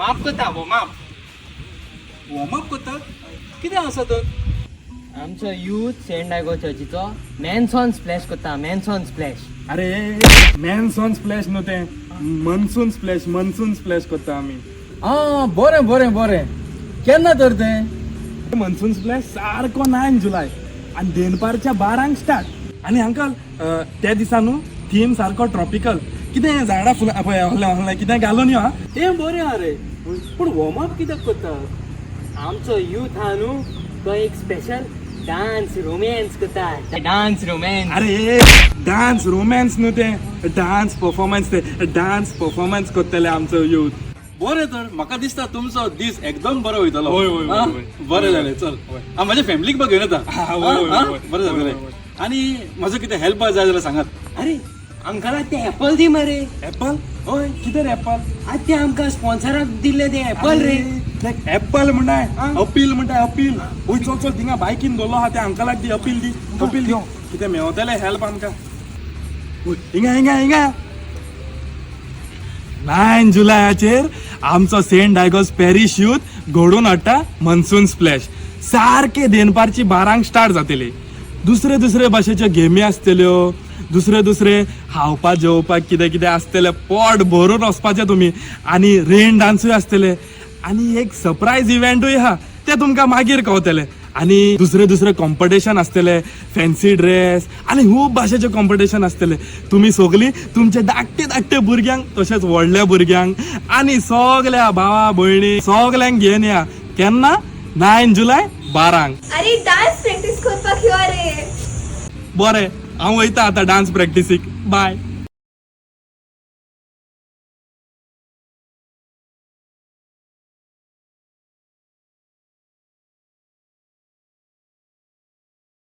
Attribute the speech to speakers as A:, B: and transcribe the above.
A: Warm करता warm up करता कितें आसा तर
B: आमचो यूथ सेंट डायगो चर्चीचो मॅन्सॉन स्प्लॅश करता मॅन्सॉन स्प्लॅश.
C: अरे मॅन्सॉन स्प्लॅश न्हू तें मनसून स्प्लॅश करता आमी.
D: बरें बरें बरें. केन्ना तर तें
C: मनसून स्प्लॅश सारको 9 जुलय आनी देनपारच्या 12 स्टार्ट. आनी अंकल त्या दिसा न्हू थीम सारको ट्रॉपिकल कितें झाडां फुलां पळय ahलें कितें घालून यो.
B: तें बरें हा रे पूण वॉर्म अप कित्याक करता. आमचो यूथ हा न्हू तो एक स्पेशल डान्स रोमॅन्स करता. Dance romance.
C: अरे डान्स रोमॅन्स न्हू तें डान्स परफॉर्मन्स करतले आमचो यूथ.
A: बरें तर म्हाका दिसता तुमचो दीस एकदम बरो वयतलो.
C: होय, होय, होय,
A: हा?
C: होय.
A: बरें जालें चल हांव म्हाज्या फॅमिलीक बघ घेवन येता. बरें जालें. आनी म्हजो कितें हेल्प जाय जाल्यार सांगात.
B: अरे अंकला ते एप्पल दी मरे.
C: एप्पल होय कितें रे एप्पल.
B: आज ते आमकां स्पॉन्सराक दिल्ले ते एप्पल रे.
C: एप्पल म्हणटाय अपील म्हणटाय अपील. ओय चल चल थिंगा बायकीन दवरलो आहा त्या अंकलाक दी अपील दी कितें मेवतलें हेल्प आमकां. हिंगा 9 जुलयाचेर आमचो सेंट डायगोस पॅरिश यूथ घडोवन हाडटा मनसून स्प्लॅश. सारके देनपारची 12 स्टार्ट जातले. दुसरे भाशेच्यो गेमी आसतल्यो दुसरे खावपाक जेवपाक कितें कितें आसतलें पोट भरून वचपाचें तुमी. आनी रेन डान्सूय आसतले आनी एक सरप्रायज इव्हेंटूय आहा तें तुमकां मागीर कळटलें. आनी दुसरे कॉम्पिटिशन आसतले फॅन्सी ड्रेस आनी खूब भाशेचे कॉम्पिटिशन आसतले. तुमी सगलीं तुमचे धाकटे भुरग्यांक तशेंच व्हडल्या भुरग्यांक आनी सगल्या भावा भयणी सगल्यांक घेवन या. केन्ना 9 जुलय 12.
E: अरे डान्स प्रॅक्टिस करपाक यो रे.
C: बरें हांव वयता आतां डान्स प्रॅक्टिसीक. बाय.